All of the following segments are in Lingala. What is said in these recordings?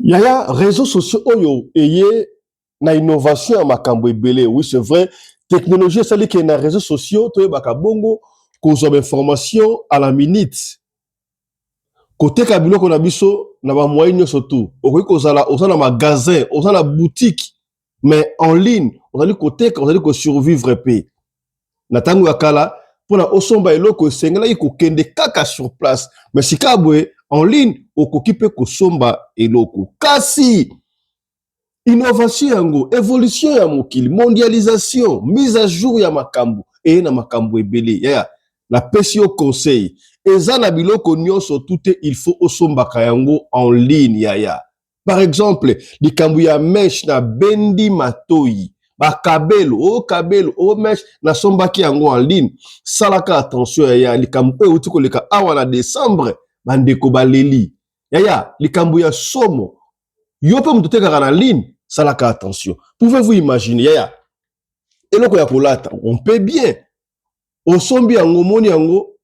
Yaya, réseaux sociaux, oyo, eye, na innovation à makambo ebele. Oui, c'est vrai. Technologie, ça dit que na réseaux sociaux, to baka bongo, qu'on soit information à la minute. Côté kabilo qu'on a biso, na ba moyen surtout. Okoki kozala, na magasin, na boutique, mais en ligne, on a dit côté, on a dit que survivre pe. Na tango yakala, pour na osomba eloko sengela yi kokende kaka sur place. Mais si kabwe, en ligne, okoki pe kosomba eloko. Kasi, innovation yango, évolution ya mokili, mondialisation, mise à jour ya makambo, et na makambo ebele. Yeah. La pesi au conseil. Eza na biloko nyonso tout il faut osombaka yango en ligne yaya. Par exemple, likambo ya mesh na bendi matoi. Ba kabelo, o mesh na sombaki yango en ligne. Salaka attention yaya, likambo uti ko leka awa na décembre, bandeko baleli. Yaya, likambo ya somo. Yo pe mutote kaka na ligne, salaka attention. Pouvez-vous imaginer yaya? Eloko ya kolata, on peut bien. Osombi yango moni yango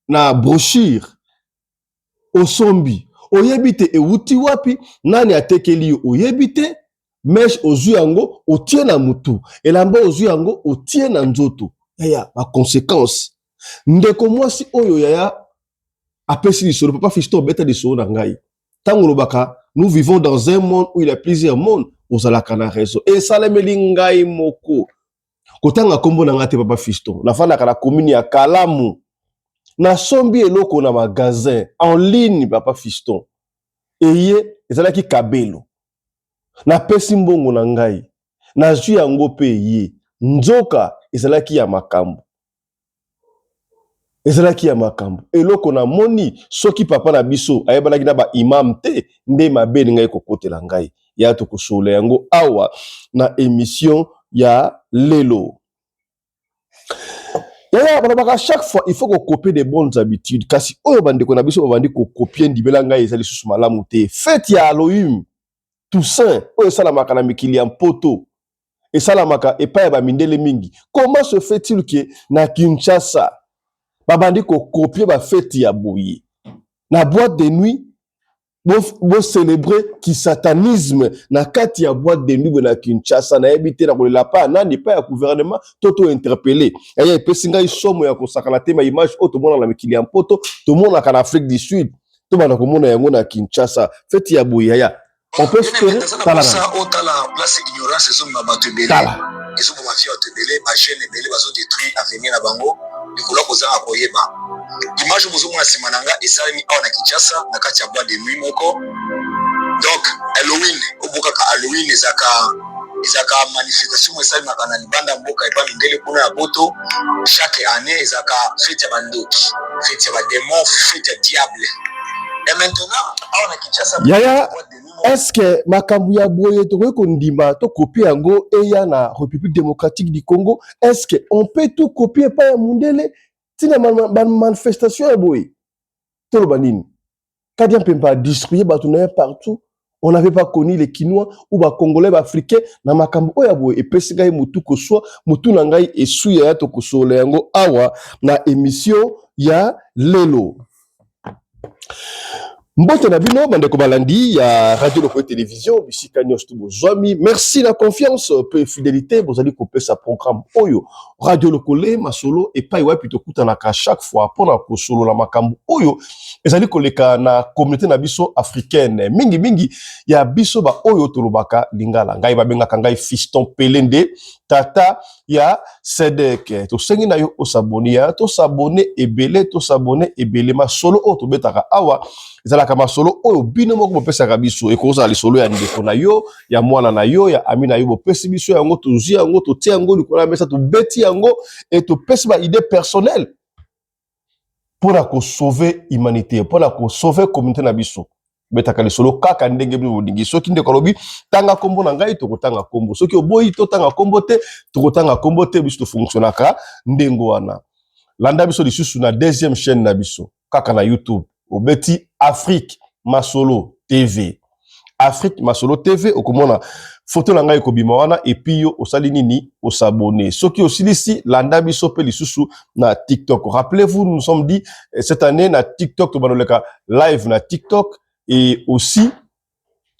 na brochure. Osombi. Oyebite e wuti wapi, nani atekeli yo oyebite, mesh ozu yango, otie na mutu. Elamba ozu yango, otie na nzoto. Yaya, ma conséquence. Ndeko mwasi oyo yaya, apesi lisolo, papa Fiston beta lisolo na ngai. Tango lobaka, nous vivons dans un monde où il y a plusieurs mondes, ozalaka na réseau. Et salemeli ngai moko. Kotanga kombo na ngate papa Fiston. Na fana kana commune ya Kalamu. Na sombi eloko na magasin en ligne papa Fiston. Eye ezalaki kabelo. Na pesi mbongo na ngai. Na zwi yango pe ye. Nzoka ezalaki ya makambo. Ezalaki ya makambo. Eloko na moni soki papa na biso ayebalaki na ba imam te nde mabe ngai kokotela ngai. Ya to kosole yango awa na émission ya lelo. Yaya, à chaque fois, il faut qu'on copie des bonnes habitudes. Kasi, oyo bande qu'on a biso, bande qu'on copie ndibelanga ezali sous malamu te. Fête ya Halloween, Toussaint, oyo salamaka na mikili ya poto. Et salamaka epa ya ba mindele mingi. Comment se fait-il que na Kinshasa, babandi ko copie ba fête ya boye? Na boîte de nuit, bo célébrer ki satanisme na kati ya boîte de nuit na Kinshasa na ebité na kolela pa nani pa ya gouvernement toto interpellé ya epesinga isomo ya kosakana te ma image auto mona na mikili ya poto to mona kana Afrique du Sud to bana ko mona yango na Kinshasa fête ya boyaya on peut espérer tala ça otala place ignorance zo ma bato belé ezo ma vie otebelé ba jeune belé bazo détruire avenir na bango likolo kozanga koyeba image mozo mona simananga esalemi awa na Kinshasa na kati ya boîte de nuit moko. Donc Halloween obukaka Halloween ezaka manifestation esalemi na libanda mboka epa mindele kuna ya boto chaque année ezaka fête ya bandoki fête ya ba démon fête ya diable. Et maintenant awa na Kinshasa yaya est-ce que makambu ya boye to ko ndima to copier yango eya na République démocratique du Congo? Est-ce que on peut tout copier pa ya mundele tina manifestation ya boye tolo banini kadi mpempa distribuer batunaye partout. On n'avait pas connu les Kinois ou les Congolais, les Africains. Na makambo oya boye epesiga mutu ko so mutu na ngai esu ya to ko so lengo awa na émission ya lelo. Mbote na bino bande ko balandi ya radio loco télévision bisika nyosto bozwami. Merci la confiance peu fidélité bozali ko pesa programme oyo radio lokole masolo et pa iwa plutôt kutana ka chaque fois pona ko solo la makambo oyo ezali koleka na communauté na biso africaine mingi ya biso ba oyo tolobaka lingala ngai babenga ngai Fiston Pelende tata ya Sedek to sengi na yo osabonia to sabone ebele masolo o to betaka awa ezala kama solo oyo bino moko bopesa kabiso ekoza li solo ya ndeko na yo ya mwana na yo ya amina yo bopesi biso yango tozi yango to tia yango likola mesa to beti yango et to pesi ba idée personnelle pour la sauver humanité pour la sauver communauté na biso betaka li solo kaka ndenge bi bodingi soki ndeko lobi tanga kombo na ngai to kotanga kombo soki oboyi to tanga kombo te to kotanga kombo te biso to fonctionnaka ndengo wana landa biso lisusu na deuxième chaîne na biso kaka na YouTube obeti Afrique Masolo TV. Afrique Masolo TV, okomona photo na ngai kobima wana et puis yo osali nini osabonner. Soki osilisi landa biso pe lisusu na TikTok. Rappelez-vous, nous sommes dit cette année na TikTok to banoleka live na TikTok et aussi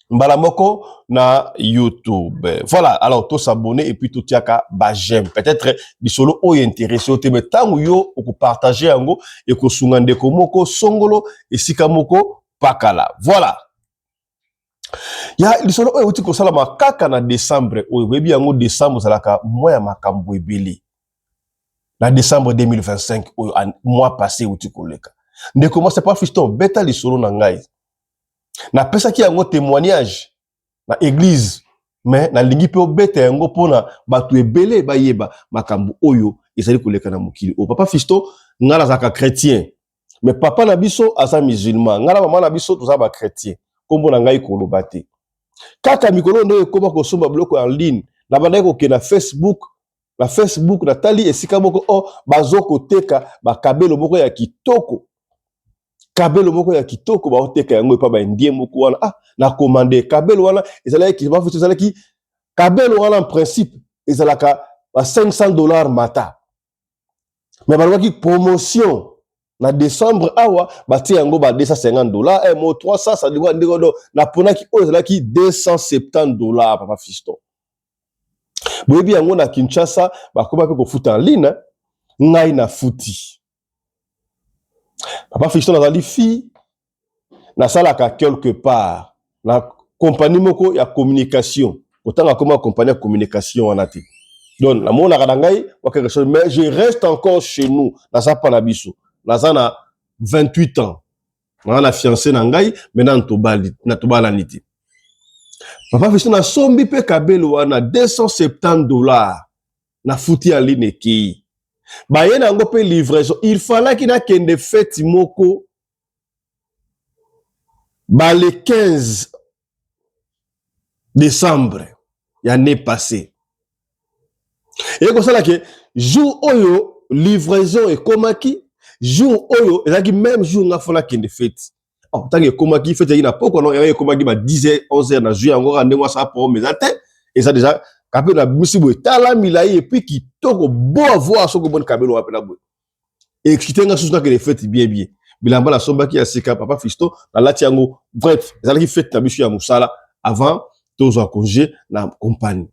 Mbalamoko na YouTube. Voilà, alors tout s'abonner et puis tout tiaka ba j'aime. Peut-être du solo o intéressé au teme tango yo ou partager ango et ko sungande ko moko songolo et sikamoko pakala. Voilà. Ya du solo o uti ko sala makaka na décembre o bebi ango décembre salaka moya makambo ebele. Na décembre 2025 o mois passé uti ko leka. Ne commence pas fiston beta li solo na ngai. Na pesa ki ango témoignage na église mais na lingi pe obete yango pona batu ebele bayeba makambu oyo ezali koleka na mokili o papa fisto ngala zaka chrétien mais papa na biso asa musulman ngala mama na biso toza ba chrétien kombo na ngai koloba te kaka mikolo ndo ekoma kosomba biloko en ligne na bandai ko na Facebook na tali esika moko o bazoko teka bakabelo moko ya kitoko kabelo moko ya kitoko ba oteka yango pa ba ndie moko wana na commandé kabelo wana ezalaki ba futu ezalaki kabelo wana en principe ezalaka ba $500 mata mais balaki promotion na décembre awa bati yango ba $250 mo 300 ça doit ndiko na ponaki o ezalaki $270 papa fiston boyebi yango na Kinshasa bakoma pe ko futa en ligne ngai na futi papa fiston azali fille na salaka quelque part na compagnie moko ya communication autant comme compagnie de communication en ati donc la mona kadangai wa quelque chose mais je reste encore chez nous na sa panabiso na zana 28 ans na fiancé na ngai maintenant na tobala niti papa fiston na sombi pe kabelo wana $270 na futi en ligne ki ba yena ngo pe livraison il fallait qu'il na kende fête moko ba le 15 décembre l'année passée et comme ça là que jour oyo livraison et komaki jour oyo ezaki même jour nga fona kende fête oh tant que komaki fête na poko non ya komaki ba 10h 11h na juillet encore ndengwa ça pour mes atte et ça déjà kapé na misibo tala milai et puis qui toko beau avoir ce que bon kabelo apela boy et kitenga sous na que les fêtes bien bilamba la sombaki ya sika papa fisto na lati yango bref ezalaki fête na biso ya musala avant tous en congé na compagnie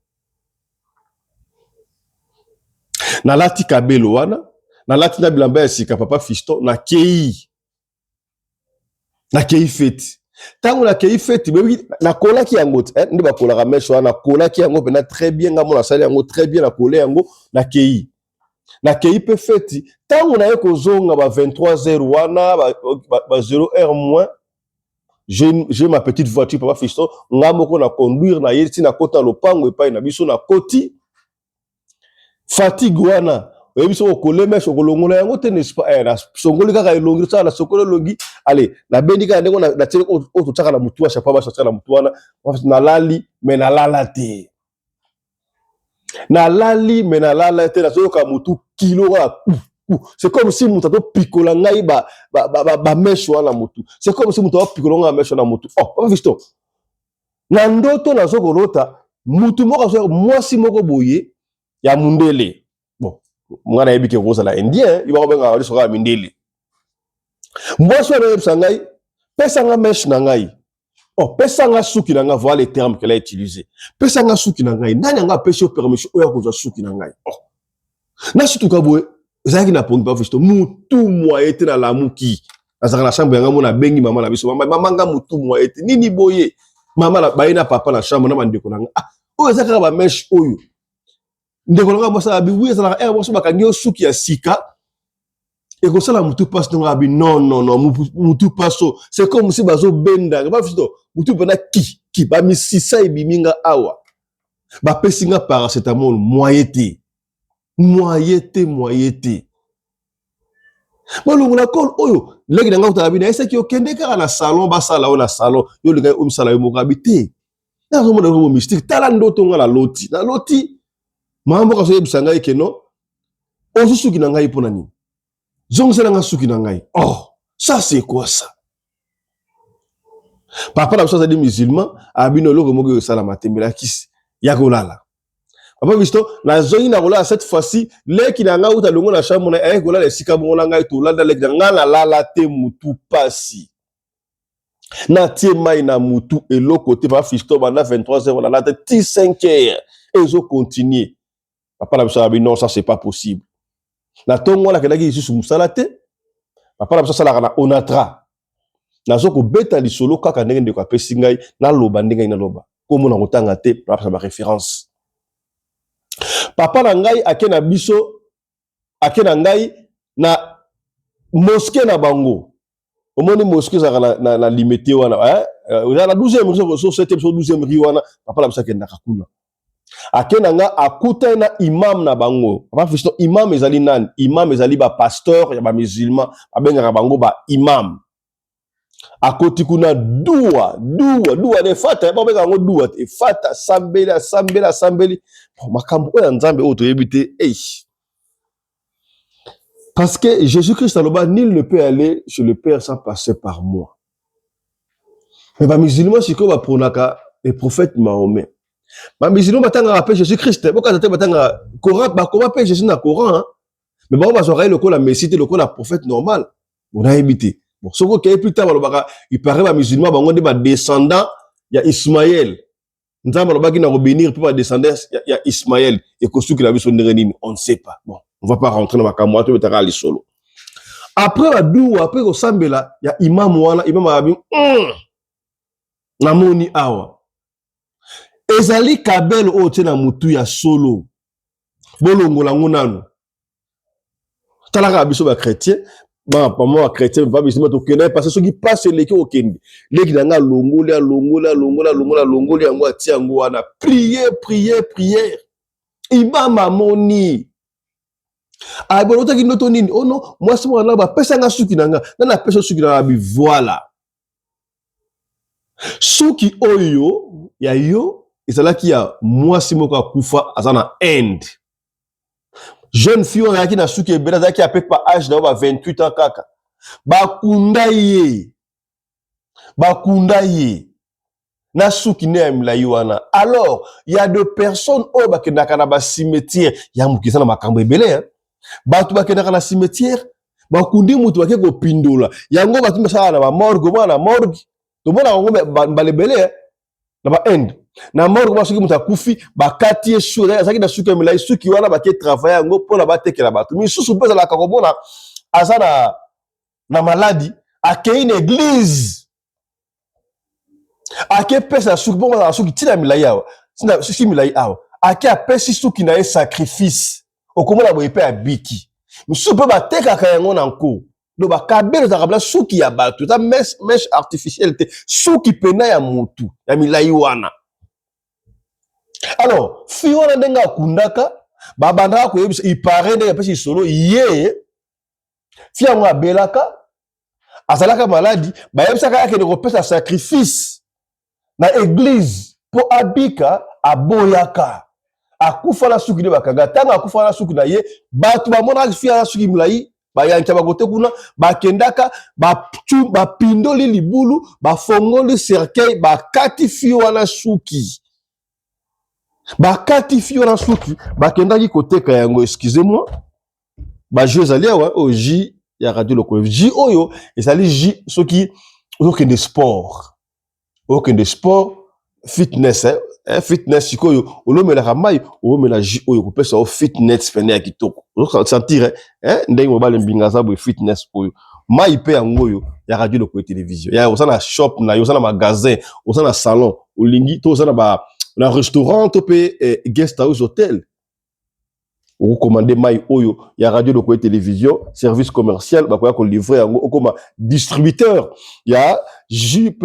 na lati kabelo wana na lati na bilamba ya sika papa fisto na kei fête tango na kei fête na kolaki yango ndi ba kolaka meso na kolaki yango pena très bien nga mona sali yango très bien na kolé yango na kei pe fête tango na yeko zonga ba 23h wana ba 0h moins j'ai ma petite voiture papa fisto nga moko na conduire na yeti na kota lopango epai na biso na koti fatigue wana biso ko lemesho ko longola yango te n'est-ce pas na songoli kaka elongi ça na sokolo longi allez na bendika ndeko na tele o to tsaka na mutu wa chapa ba tsaka na mutu wana na lali mais na lala te na lali mais na lala te na soka mutu kilo wa c'est comme si mutu to pikola ngai ba mesho na mutu c'est comme si mutu to pikola ngai mesho na mutu oh pas visto na ndoto na sokolota mutu moko so mwasi moko boye ya mundele bon mwana yebi ke rosa la indien iba ko benga ali soka mindele mwasi na yebsa ngai pesa nga mesh na ngai oh pesa nga suki na ngai voilà les termes qu'elle a utilisé pesa nga suki na ngai nani nga pesa permission oya ko za suki na ngai oh na sutu ka boye ezaki na pongi pa fisto mutu mwa ete na lamuki azaka na chambre yanga mona bengi mama na biso mama nga mutu mwa ete nini boye mama na bayina papa na chambre na mandeko na nga oyo ezaka ba mesh oyo ndeko nga bosa bi oui ezala bosa bakangi suki ya sika et comme ça la mutu passe non abi non mutu passo c'est comme si bazo benda ba fisto mutu pena ki ba mi sisa ebiminga awa ba pesinga paracetamol moyete bolungu na kol oyo legi na ngauta abi na esa ki okende kaka na salon ba sala o na salon yo linga o misala yo moko abite na zo mo na mystique tala ndoto nga na loti mambo ka so yebisa ngai ke no o suki na ngai pona nini zongela nga suki na ngai oh ça c'est quoi ça papa na so dit musulman abino loko moko sala matembela kisi ya kolala papa visto na zongi na kolala cette fois-ci leki na ngauta longo na chambre na kolala esika bongo na ngai to landa leki na ngala lala te mutu pasi Na tie mai na mutu et l'autre côté va fisto banda 23h on a la 5h et ils ont continué. Papa la biso non ça c'est pas possible. Na tongo la kelaki isu musala te. Papa la biso sala na onatra. Na zoko beta li solo kaka ndenge ndeko apesi ngai na loba ndenge na loba. Komo na kotanga te papa ba référence. Papa na ngai akena biso akena ngai na mosquée na bango. Omoni mosquée za na limité wana na 12e rue so 7e so 12e rue wana papa la biso akenda kakuna. Akena nga akuta na imam na bango. Papa fisto imam ezali nani? Imam ezali ba pasteur ya ba musulman, abenga bango ba imam. Akoti kuna dua de fata ba benga ngo dua te fata sambeli makambo oya nzambe oyo toyebite parce que Jésus-Christ aloba nul ne peut aller chez le Père sans passer par moi. Mais ba musulman siko ba pronaka le prophète Mahomet. Ba musulman batanga rappel Jésus-Christ boka tete batanga Coran ba comment pe Jésus na Coran hein? Mais ba ba soirée le ko la messie le ko la prophète normal. On a évité. Bon, ce qui est plus tard, il paraît que les musulmans ont des descendants, il y a Ismaël. Nous avons revenir pour les descendants, il y a Ismaël. Et que ceux qui l'ont vu son nérénine, on ne sait pas. Bon, on ne va pas rentrer dans ma camoite, on va aller solo. Après la doux, après au Sambela, il y a Imam Wana, Imam Abim, Namoni Awa. Ezali Kabel Ote na mutu ya solo. Bolongo la ngonano. Talaka abiso ba chrétien. Bah, pas moi chrétien, pas musulman, tu connais parce que ceux qui passent les qui au Kenya, les qui n'ont longolia, on a prière. Imam Amoni. Ah, bon, l'autre qui nous tonne, oh non, moi c'est moi là, bah, personne n'a su qui n'a, n'a personne su qui n'a, voilà. Ceux qui oyo, ya yo, et c'est là qu'il y a, moi c'est moi qui koufa, azana end. Jeune fille on a qui na suki ebela qui a peut pas âge d'avoir 28 ans kaka bakunda ye na suki ne amla wana. Alors il y a deux personnes au bakendaka na ba cimetière ya mukisa na makambo ebele hein batu bakendaka na cimetière bakundi mutu bakeko pindola yango batu masala na ba morgue to bona ngombe balebele na ba end na mort ba soki muta kufi bakati esura azaki na suki milai suki wana bake travailler ngo pona batekela bato mi susu pesa la kakobona azana na maladie akei une église ake pesa suki bon na suki tina milai awa tina suki milai awa ake apesi suki na sacrifice okomona boye pe abiki musu pe bateka kayango na nko do bakabelo za kabla suki ya bato ta mesh artificielle te suki pena ya mutu ya milai wana. Alors, si on a des gens kundaka, babanda ko yebisa il paraît des pesi solo yé fi amwa belaka azalaka maladie ba yebisa ka ke de repesa sacrifice na église pour abika aboyaka akufa la suki de bakaga tanga akufa la suki na ye batu ba mona fi la suki mulai ba yanka ba kote kuna ba kendaka ba pindoli libulu ba fongoli cercueil ba kati fi wana suki. Bakati fio na suki bakendaki koteka yango excusez-moi ba jeux ali awa o J ya radio local J oyo ezali J soki okende sport fitness fitness sikoyo olomela kamai olomela J oyo kopesa o fitness pene ya kitoko ozo sentir ndenge mobile mbinga zabo fitness oyo mai pe yango oyo ya radio local télévision ya osana shop na yo osana magasin osana salon olingi to osana ba na restaurant topé guest house hôtel ou commander mai oyo ya radio local télévision service commercial bakoya ko livrer yango okoma distributeur ya JP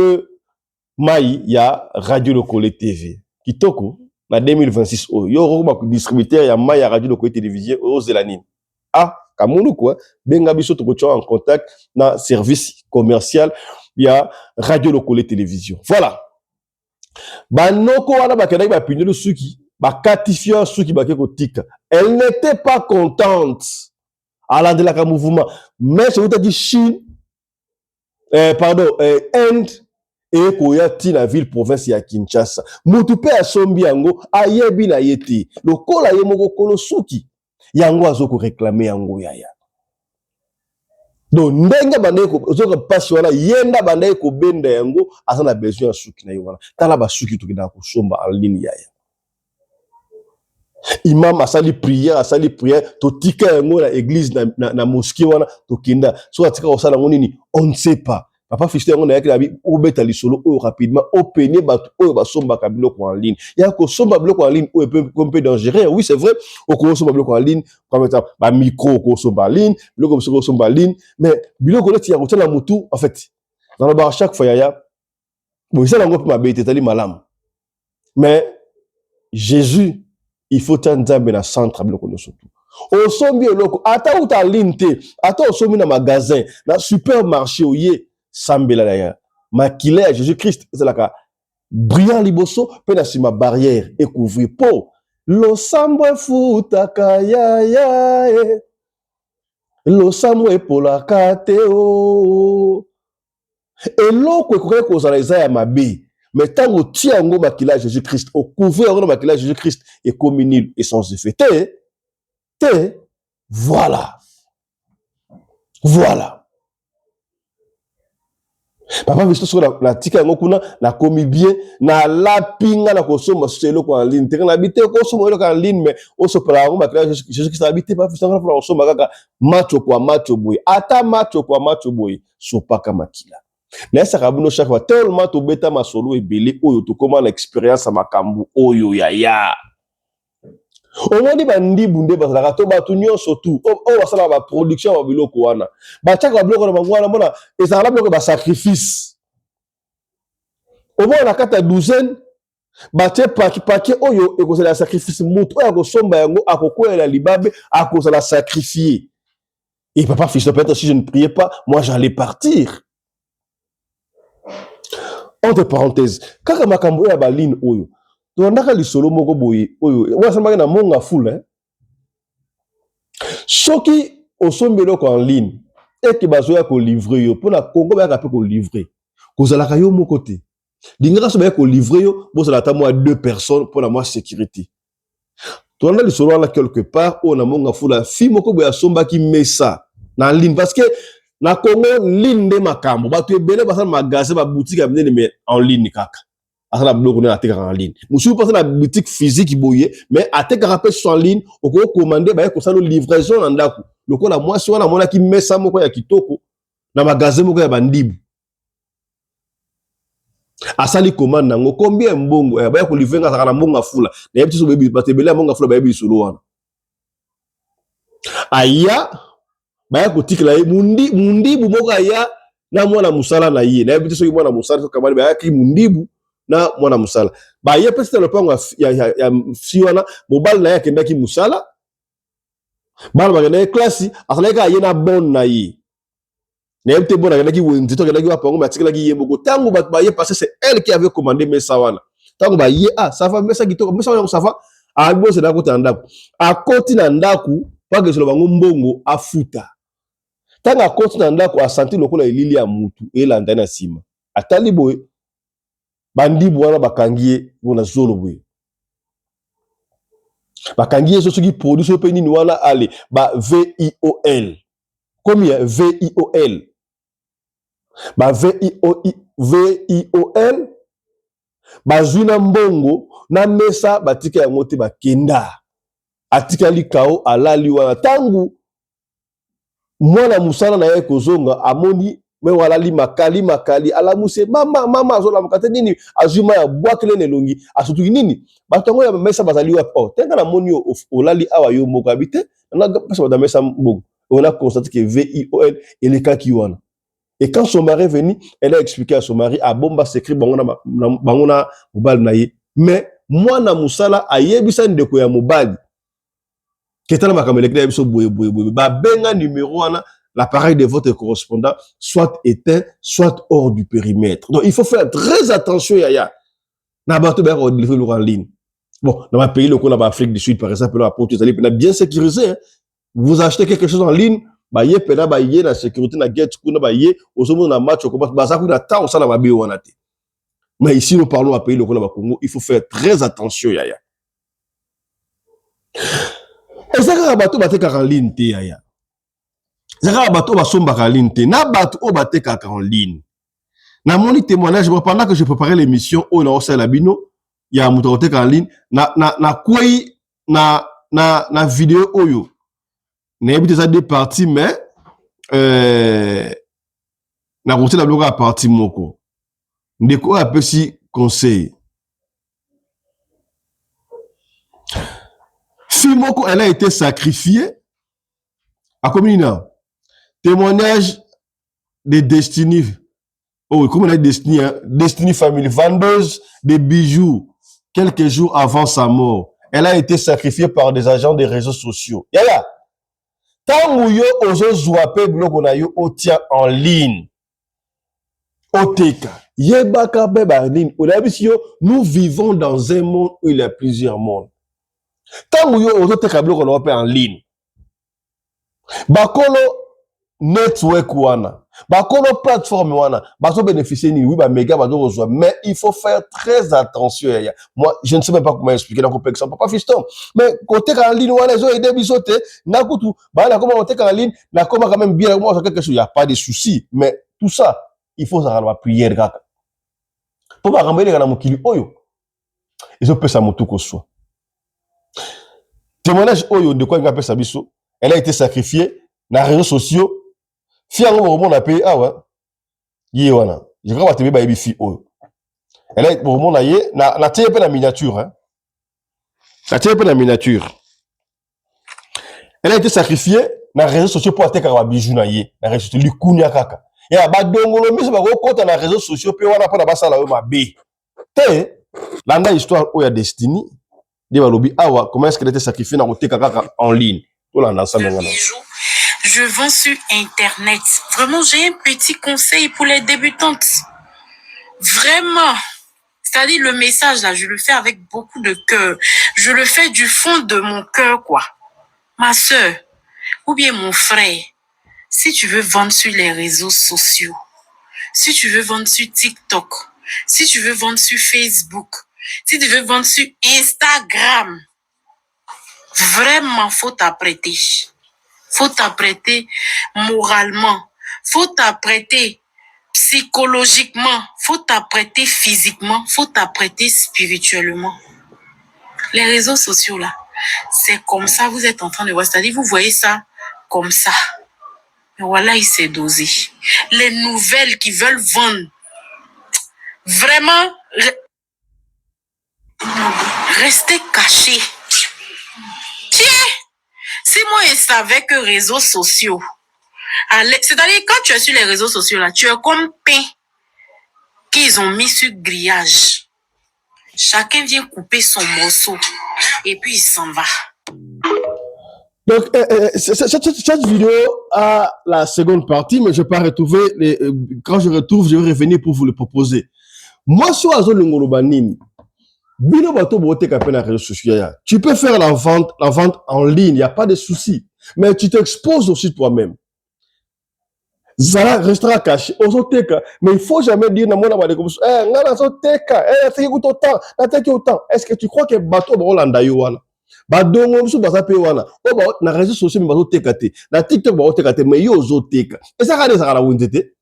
mai ya radio local TV kitoko na 2026 oyo yo okoma distributeur ya mai ya radio local télévision o zelanine kamunu quoi benga biso to ko en contact na service commercial ya radio local télévision voilà. Banoko wana bakendaki bapindeli suki bakatifia suki bakeko tika. Elle n'était pas contente à l'andelaka mouvement mais c'est dit Chine Inde et koya ti la ville province ya Kinshasa mutu pe asombi yango ayebi na yeti lokola ye moko kolo suki yango azoko réclamer yango yaya donc ndenga bandeko ozoka passe wana yenda bandeko benda yango asana besoin ya suki na yo wana tala ba suki tukina ko somba en ligne yaya imam asali prière to tika yango na église na mosquée wana to kinda so atika ko sala ngonini on ne sait pas papa fichte yango na yaki na bi obeta lisolo oyo rapidement openie bato oyo basomba ka biloko en ligne ya ko somba biloko en ligne oyo peu dangereux oui c'est vrai o ko somba biloko en ligne comme exemple ba micro ko somba en ligne biloko ko somba en ligne mais biloko leti ya ko tala mutu en fait dans le bar chaque fois yaya bon ça nango pe mabete tali malam mais Jésus il faut tanzambe na centre biloko no surtout osombi eloko ata uta linte ata osombi na magasin na supermarché oye sambela la ya makila Jésus Christ c'est la brillant liboso pe na sima barrière et couvrir po lo sambo futaka ya lo sambo epola kate o eloko ekoka kozala eza ya mabe mais tant que tu as un maquillage Jésus Christ, au couvrir un maquillage Jésus Christ et comme nul et sans effet, voilà. Papa visto sur la tika ngokuna na komi bien na la pinga na kosoma selo ko en ligne. Te na habité ko somo en ligne mais o so para un maquillage Jésus Christ habité pas visto na ko soma kaka macho kwa macho boy. Ata macho kwa macho boy so pas ka makila. Na esa kabuno chaque fois tellement to beta masolo ebele oyo to comment l'expérience à makambu oyo ya omoni bandibu nde bazalaka to bato nyonso tu oyo basala ba production ba biloko wana batiaka ba biloko na bango wana mbona ezala biloko ba sacrifice omona na kata douzaine batie paki oyo ekozala sacrifice mutu oyo akosomba yango akokwela libabe akozala sacrifier et papa fils peut-être si je ne priais pas moi j'allais partir. Entre parenthèses, kaka makambo ya baline oyo. To ndaka lisolo moko boye oyo. Wa samba na monga full Soki osombelo ko en ligne et que bazoya ko livrer yo pona Congo ba ka pe ko livrer. Kozala ka yo moko te. Dingaka so ba ko livrer yo bo sala ta moi deux personnes pour la moi sécurité. To ndaka lisolo la quelque part on a monga full fi moko boya somba ki mesa na ligne parce que na Congo ligne de makambo bato ebele basala magasin ba boutique ya minene mais en ligne kaka asala bloko na ateka en ligne musu pas na boutique physique boye mais ateka rappel sur en ligne oko commander ba ko sala livraison na ndako lokola mwasi wana mona ki mesa moko ya kitoko na magasin moko ya bandibu asali commande nango combien mbongo ba ko livrer nga na mbongo fula na yebi so bebi batebele mbongo fula ba yebi solo wana aya baya kotikela ye mundibu moko aya na mwana musala na ye na yebi so mwana musala so kamali baya ki mundibu na mwana musala ba ye peste le pango ya fiwana mobile na ye kendaki musala bana bagenda classe asaleka ye na bon na ye na yebi te bon na kendaki wenzi to kendaki wa pango matikela ki ye moko tango ba ye passé c'est elle qui avait commandé mesa wana tango ba ye ça va mesa kitoko mesa wana ça va a bo se na kota ndaku a koti na ndaku pa ke solo bango mbongo afuta tanga koti na ndako asanti lokola elili ya mutu elanda na sima atali boye bandibu wana bakangie bona zolo boye bakangie so soki produit pe nini wana ale ba VIOL combien VIOL ba VIOL bazuna mbongo na mesa batika ya mote bakenda atika likao alali wana tangu mwana musala na ye kozonga amoni me wala li makali ala muse mama azola makate nini azuma ya bwakele nelongi asutuki nini batongo ya mesa bazali wa po tenga na moni olali awa yo moko habite na pesa ba mesa mbongo on a constaté que VIOL elekaki wana et quand son mari est venu elle a expliqué à son mari a bomba secret bangona mobile na ye mais mwana musala ayebisa ndeko ya mobile ketana makamele kida biso boye ba benga numéro wana l'appareil de votre correspondant soit éteint soit hors du périmètre. Donc il faut faire très attention yaya na bato ba ko livrer en ligne. Bon, dans ma pays local en Afrique du Sud par exemple la porte vous allez bien sécurisé. Vous achetez quelque chose en ligne ba ye pena ba ye na sécurité na gate kuna ba ye ozomo na match ko ba za ku na ta osala mabe wana te. Mais ici nous parlons à pays local au Congo, il faut faire très attention yaya. Et ça, bateau bateau en ligne te yaya. Zaka bato basombaka en ligne te. Na bato o batekaka en ligne. Na moni témoignage pendant que je préparais l'émission au na osala bino ya muto oteka en ligne na kwei na vidéo oyo. Na yebite ça deux parties mais na route la bloka la partie moko. Ndeko apesi conseil. Fille moko elle a été sacrifiée à combien témoignage de Destiny. Oh, comment on a Destiny, hein? Destiny Family, vendeuse de bijoux, quelques jours avant sa mort. Elle a été sacrifiée par des agents des réseaux sociaux. Yaya, tant que yo ozo zwape blog na yo otia en ligne. Oteka. Yebaka beba en ligne. Nous vivons dans un monde où il y a plusieurs mondes. Tant que yo ozo teka blog en ligne. Bakolo network wana. Bakolo plateforme wana. Baso bénéficier ni oui ba méga baso reçoit. Mais il faut faire très attention. Moi, je ne sais même pas comment expliquer dans le exemple. Papa fiston. Mais côté en ligne wana ils ont aidé bisote. Na kutu. Bah là comment on en ligne. Na comment quand même bien moi quelque chose. Il y a pas de souci. Mais tout ça, il faut ça la prière kaka. Pour pas ramener dans mokili oyo. Ils ont fait ça moto ko soit. Témoignage oyo de quoi il a fait ça biso. Elle a été sacrifiée dans les réseaux sociaux. Fille en gros, on a payé, ah ouais. Yé wana. Je crois que tu vas fi oyo. Elle a pour mon aïe, na tiens peu la miniature, hein. Na tiens peu la miniature. Elle a été sacrifiée dans les réseaux sociaux pour acheter un bijou na yé. Na réseaux sociaux, likunya kaka. Et à badongolo mis ba ko kota na réseaux sociaux pe wana pa na basala yo mabe. Te, landa histoire oya Destiny. De balobi awa, comment est-ce qu'elle a été sacrifiée dans côté kaka en ligne. Tout là ensemble wana. Je vends sur Internet. Vraiment, j'ai un petit conseil pour les débutantes. Vraiment. C'est-à-dire, le message, là, je le fais avec beaucoup de cœur. Je le fais du fond de mon cœur, quoi. Ma soeur, ou bien mon frère, si tu veux vendre sur les réseaux sociaux, si tu veux vendre sur TikTok, si tu veux vendre sur Facebook, si tu veux vendre sur Instagram, vraiment, faut t'apprêter. Faut t'apprêter moralement, faut t'apprêter psychologiquement, faut t'apprêter physiquement, faut t'apprêter spirituellement. Les réseaux sociaux là, c'est comme ça, vous êtes en train de voir, c'est-à-dire vous voyez ça comme ça. Mais voilà, il s'est dosé. Les nouvelles qui veulent vendre, vraiment, restez cachés. Tiens, si moi je savais que réseaux sociaux, c'est-à-dire quand tu es sur les réseaux sociaux là, tu es comme pain qu'ils ont mis sur grillage. Chacun vient couper son morceau et puis il s'en va. Donc, cette vidéo a la seconde partie, mais je vais pas retrouver. Quand je retrouve, je vais revenir pour vous le proposer. Moi, sur Azon Ngolobanim, Bino Bato Bote Kapena réseaux sociaux, tu peux faire la vente en ligne, il n'y a pas de souci. Mais tu t'exposes aussi toi-même. Zara restera caché. Mais il faut jamais dire est-ce que tu crois que Bato Bolanda Yowana? Badongo musu bazape wana oba na réseaux sociaux mais bazoteka te na TikTok bazoteka te mais yo ozoteka esa ka desa la wenzete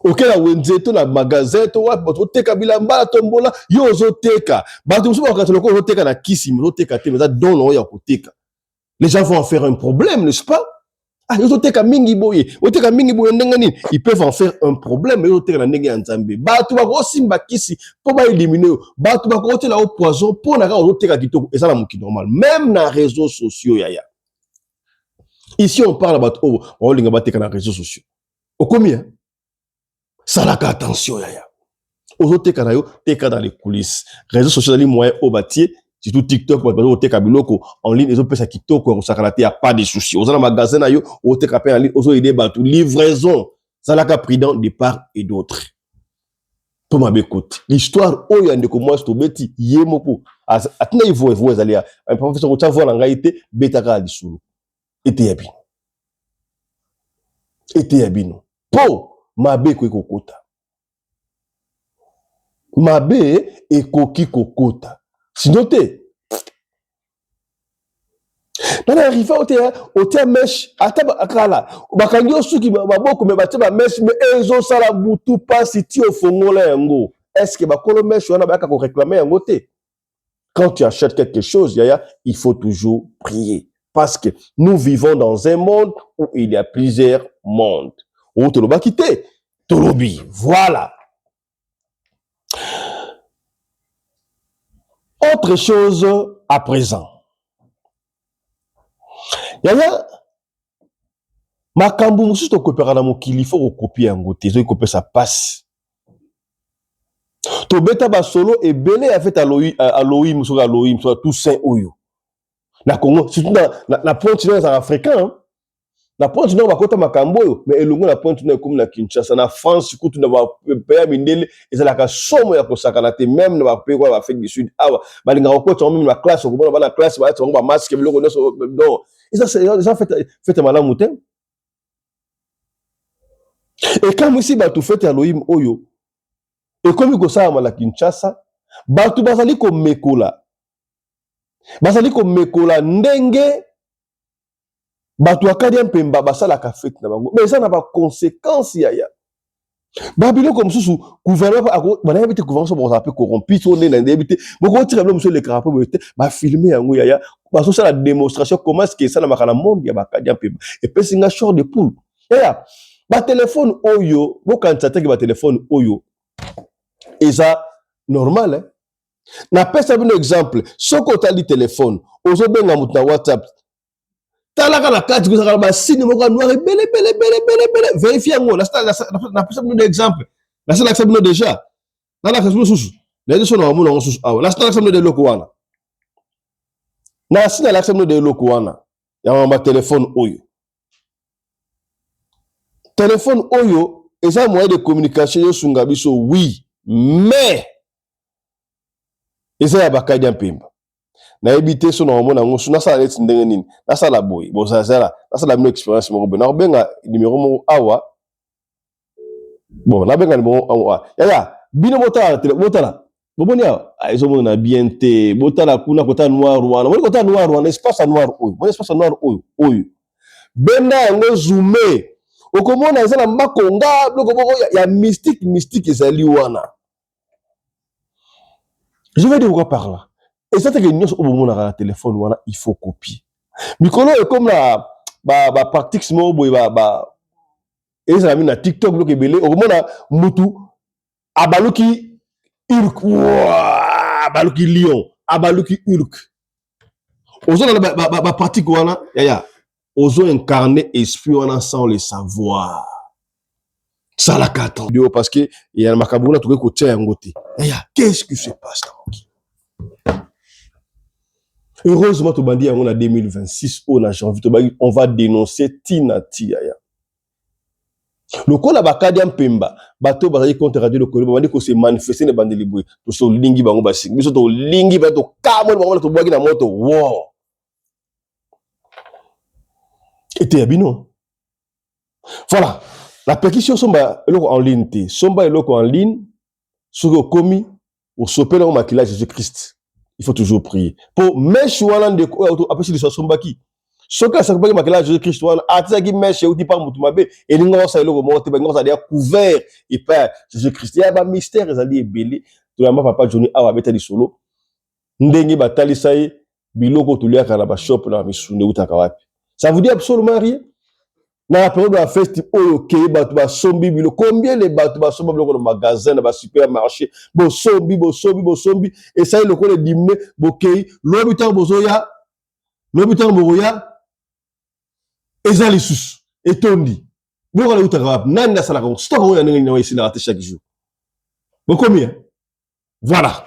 OK la wenzete na magasin to wa bazoteka bilamba tombola yo ozoteka bato musu bakatolo ko ozoteka na kisi bazoteka te mais ça donne oya koteka les gens vont en faire un problème n'est-ce pas. Ah, ils ont été mingi boye, ils peuvent en faire un problème, mais ils ont été nzambe. Batu ba ko simba kisi pour ba éliminer. Batu ba ko la au poison pour na ka oteka kitoko et ça la muki normal. Même dans les réseaux sociaux yaya. Ici on parle about on linga bateka na réseaux sociaux. Au combien? Ça la attention yaya. Aux autres na yo teka dans les coulisses. Réseaux sociaux les moyens au bâtier. Surtout TikTok, en ligne, ils ont fait ça TikTok, il n'y a pas de soucis. Aux magasins, ils ont en ligne, ils ont aidé livraison. Ça l'a pris dans de part et d'autre. Pour ma bécoute. L'histoire, il y a un de comment je te dis, yemoko. Atena il faut aller à un professeur au tchavo en gaïté, betaka alisulu. Ete yabino. Ete yabino. Po, ma beko kokota. Ma be ekoki kokota. Sinon, Dans l'arrivée au thé mèche ataba akala bakangi osuki baboko me batie ba mèche mais ezo sala butu pas si ti ofongola yango. Est-ce que bakolo mèche wana ba ka ko réclamer yango te? Quand tu achètes quelque chose, Yaya, il faut toujours prier. Parce que nous vivons dans un monde où il y a plusieurs mondes. Où tu l'as quitté, Tolobi. Voilà. Autre chose à présent. Yaya, makambu musu to kopera na mokili faut recopier yango te, zo copier ça passe. To beta ba solo et belé a fait Aloïm sur Aloïm sur tout saint oyo. Na Congo, surtout na continent africain, hein? Na continent ba kota makambo yo, mais elongo na continent comme na Kinshasa, na France, kutu na ba pays mindele, ezalaka somo ya kosakana te même na ba pays kwa Afrique du Sud. Awa, ba linga ko même na classe, ko ba na classe ba to ba masque biloko non. Et ça c'est ça fait malamu te. Et quand ici ba tout fait Aloïm oyo, et comme ko sa la Kinshasa, ba tout bazali ko mekola. Bazali ko mekola ndenge batu akadia mpemba basala ka fête na bango. Mais ça n'a pas conséquence yaya. Babilo comme sous gouvernement ba na bité gouvernement so ba peu corrompu so ne na débité. Boko tire le monsieur le crapaud ba filmer yango yaya. Ba so ça la démonstration comment est-ce que ça na makana monde ya bakadia mpemba. Et puis singa short de poule. Yaya, ba téléphone oyo, bo quand ça ba téléphone oyo. Et ça normal hein. Na pesa un exemple, soko tali téléphone, ozo benga mutu na WhatsApp. Talaka la carte que ça va ba signe moko noir et bele vérifier ngo na pesa un exemple. La ça l'accepte déjà. Na la accepte sous. Na dit sona mu na sous. Ah, la ça l'accepte de loko wana. Na sina l'accepte de loko wana. Ya ma téléphone oyo. Téléphone oyo, et ça moyen de communication yo sunga biso oui, mais eza ya bakadi mpemba na ebité so na mona ngo suna sala net ndenge nini na sala boy bo sala na sala une expérience mo be na benga numéro mo awa bon na benga numéro awa ya bino botala boboni awa ezo mona na bienté botala kuna kota noir wana mo kota noir wana espace noir oyo mo espace noir oyo benda ngo zoomé okomona ezala makonga bloko ya mystique ezali wana. Je vais dire quoi par là. Et ça, c'est que nous, au moment où on a un téléphone, voilà, il faut copier. Mikolo est comme la pratique, et ça, na TikTok, le Kébélé, au moment où Moutou, Abaluki, Urk, Abaluki Lion, Abaluki Urk. Ozo la pratique, voilà, ozo incarner esprit, voilà, sans le savoir. Ça la carte. Parce que il y a un macabouna tout côté à côté. Qu'est-ce qui se passe là? Heureusement, tout bandi on a 2026 on a janvier on va dénoncer Tina Tiaya. Le col la bakadia mpemba bato bazali contre radio le col bandi ko se manifester ne bandi libwe to so lingi bango basik biso to lingi ba to kamwe bango to boaki na moto wow. Était abino. Voilà. La pétition somba en ligne, somba eloko en ligne, sur le commis, au sopé le maquillage de Jésus-Christ. Il faut toujours prier. Pour mèche ou de après si somba qui. Soka ça pas maquillage de Jésus-Christ ou artiste qui mèche ou pas mutumabe et l'ingo ça eloko monte ben ça dire couvert et père Jésus-Christ. Il y a un mystère ezali belé. To yamba papa Johnny awa beta di solo. Ndenge batali sai biloko tulia kana ba shop na misunde utaka wapi. Ça vous dit absolument rien. Dans la période de la fête, combien les bateaux sont dans le magasin, dans le supermarché, sombi, et ça, le coup de diminuer, l'habitant bozoya, et ça les sous, et tondi. Vous allez où t'as nan na salako, stop, on a une ici dans chaque jour. Bon, combien? Voilà.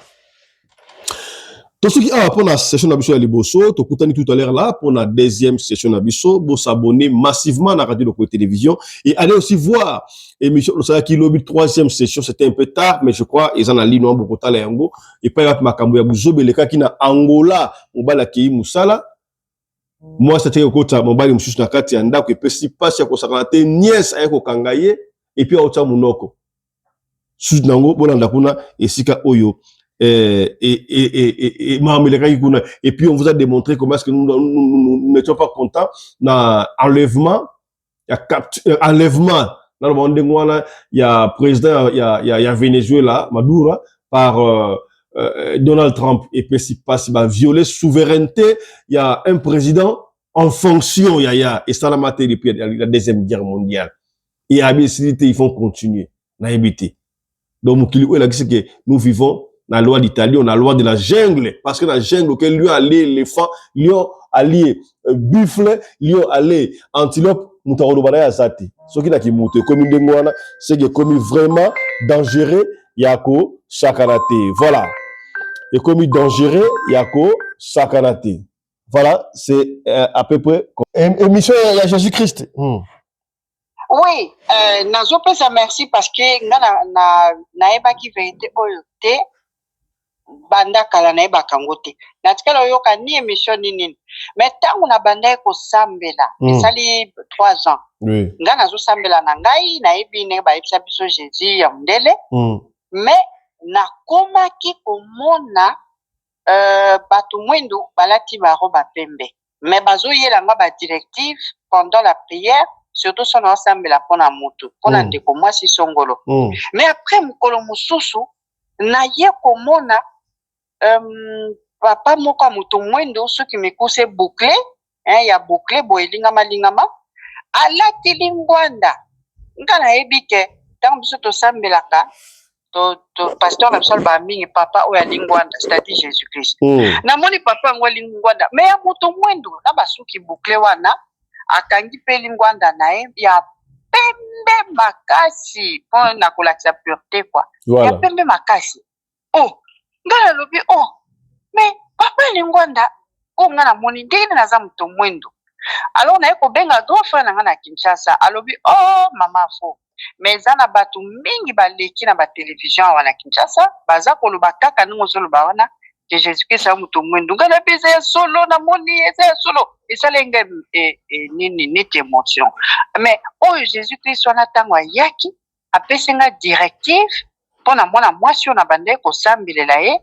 Tout ce qui a pour la session d'Abisso à Liboso, tout tout à l'heure là, pour la deuxième session d'Abisso, vous s'abonner massivement à la radio de télévision et allez aussi voir l'émission qui lobby troisième session, c'était un peu tard, mais je crois, ils en ont ligne beaucoup de temps, et puis, ma cambo ya buzobe, les cas qui na Angola, on va la kei Moussala. Moi, c'était au côté, mon bali moussous na kati anda, que peut si pas, si sakalate, nièce, ayeko kangaye, et puis, au tsa mounoko. Sous nango, bolanda kuna, et sika oyo. Et puis, on vous a démontré comment est-ce que nous n'étions pas contents dans enlèvement, enlèvement. Dans le monde, il y a président, il y a Venezuela, Maduro, par Donald Trump, et puis si pas violer souveraineté, il y a un président en fonction, et ça la matière depuis la Deuxième Guerre mondiale. Et à il faut continuer. Donc, nous vivons dans la loi d'Italie, on a la loi de la jungle, parce que la jungle, que lui allé éléphant, lion allié buffle, lion allié antilope, nous t'avons demandé à Zati. Ce qui n'a qui monte, comme une démoine, c'est que comme vraiment dangereux, yako sakanate. Voilà. Et comme dangereux, yako sakanate. Voilà, c'est à peu près émission il y a Jésus-Christ. Oui, nazo pesa merci parce que na eba ki vérité oyote banda kala na eba kangote. Na tikala oyoka ni émission nini. Mais tangu na banda ko sambela, esali 3 ans. Oui. Nga nazo sambela na ngai na ebi ne ba ebisa biso Jésus ya mundele. Mais na koma ki komona batu mwendo balati ba roba pembe. Mais bazo yela nga ba directive pendant la prière. Surtout son ensemble la pona moto pona ndeko mwasi songolo. Mais après mukolo mususu na ye komona papa moko muto mwendo soki mekuse bouclé ya bouclé boelinga malingama alati lingwanda ngana ebike tant biso to sambelaka to pasteur na biso ba mingi papa oya lingwanda c'est-à-dire Jésus-Christ. Na moni papa ngo lingwanda mais ya muto mwendo na basuki bouclé wana akangi pe lingwanda nae ya pembe makasi po na kolakisa pureté quoi. Voilà. Ya pembe makasi. Oh, ngala lobi oh. Mais papa lingwanda ko ngana moni ndenge naza muto mwendo. Alors na eko benga do frère na ngana Kinshasa alobi oh mama fo. Mais zana batu mingi baleki na ba télévision wana Kinshasa baza koloba kaka ningo zoloba wana que Jésus-Christ a muto mwendo ngala pesa solo na moni eza solo. Et ça lenga ni émotion. Mais oh Jésus-Christ wana tango yaki apesenga directive pona mwana mwasi na bande ko sambilela ye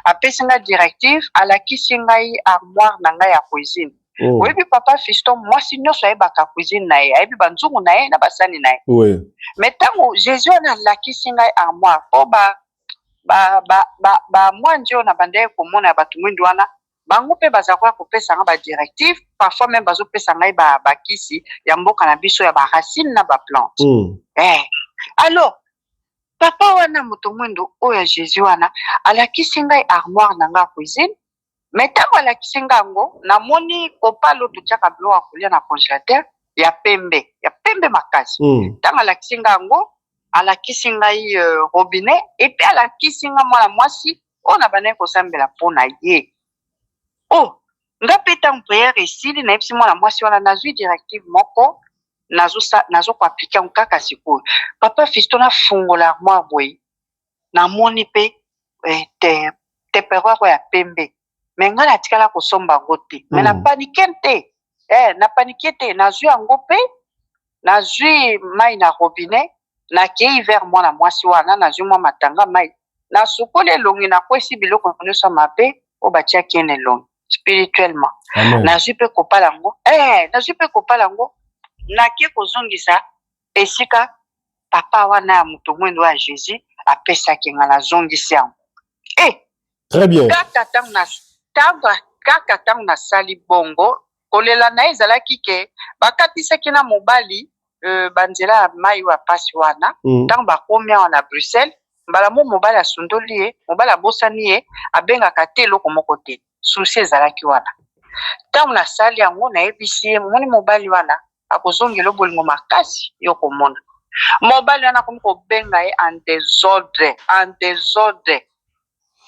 apesenga directive alakisi ngai armoire na ngai ya cuisine. Oui puis papa fiston mwasi nyonso ayebaka cuisine na ye ayebi banzungu na ye na basani na ye. Oui. Mais tango Jésus wana alakisi ngai armoire po ba mwanjo na bande ko mona batu mwindu wana bango pe bazakwa kopesa nga ba directive parfois même bazo pesa ngai ba kisi ya mboka na biso ya ba racine na ba plante. Alors papa wana muto mwendo oya Jésus wana alakisi ngai armoire na nga cuisine mais tango alakisi ngango na moni kopalo tuchaka bilo akulia na congélateur ya pembe makasi. Tango alakisi ngango alakisi ngai robinet et puis alakisi nga mwana mwasi ona bana ko sambela pona ye. Oh, nga peta mpere esili na epsi mwana mwasi wana nazwi directive moko nazo ko appliquer nkaka sikoyo. Papa fiston na fungola armoire boy. Na moni pe tempereur ya pembe. Mais nga na tikala ko somba ngote. Mais na paniquete. Na paniquete nazwi yango pe nazwi mai na robinet na kei vers mwana mwasi wana nazwi mwa matanga mai. Na sukole longi na kwesi biloko nyonso mabe o batia kene longi. Spirituellement. Nazwi pe kopala ngo nake kozongisa esika papa wana ya muto mwendo wa Jésus apesaki nga na zongisi yango. Très bien. Kaka tango na sali bongo kolela na ezalaki ke bakatisaki na mobali banzela ya mai wa pasi wana tango bakomi awa na Bruxelles mbala mo mobali asundoli ye mobali abosani ye abengaka te eloko moko te susi ezalaki wana. Tango na sali yango nayebisi ye moni mobali wana akozongela bolingo makasi yo komona. Mobali wana komi kobenga ye en désordre.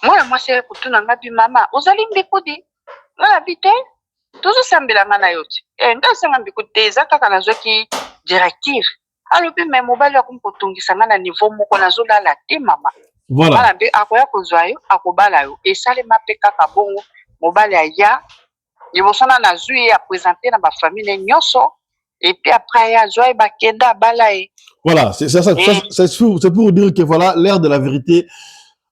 Mwana mwasi kutuna ngabi mama ozali mbikudi ngana bite tozo sambela ngana yote ndasanga mbikudi eza kaka nazwaki directive alobi me mobali akomi kotungisa ngana niveau moko nazolala te mama. Voilà. Mwana mbe akoya kozwa yo akobala yo esalema pe kaka bongo mobali aya liboso na nazwi ye apresente na bafamile nyonso et puis après ya azwa ye bakenda abala ye. Voilà, c'est pour dire que voilà, l'ère de la vérité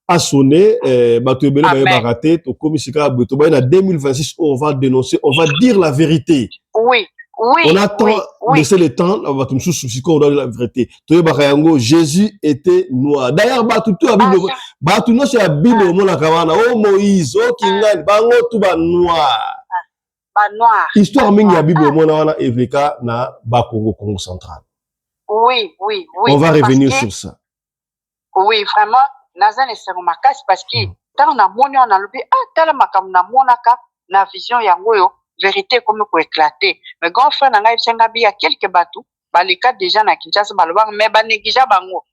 a sonné, bato ebele ba yebakate, to komisika buto ba na 2026 on va dénoncer, on va dire la vérité. Oui. Oui, on attend laisser le temps, on va doit dire la vérité. Jésus était noir. D'ailleurs, tout la Bible, c'est la Bible, oh Moïse, oh Kingan, bango tout ba noir. Histoire mingi la Bible, on Eveka na ba Congo central. Oui. On va revenir sur ça. Oui, vraiment, Nazan et Serumakas, parce que dans la monnaie, on a le tel makam na monaka, na vision yangoyo. Vérité comme pour éclater. Mais grand frère n'a il y a quelques bateaux, les cas déjà na Kinshasa balobang mais banegija bango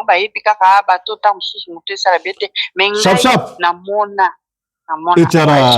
ba epika bateau tam sous monter ça la bête mais na mona Etara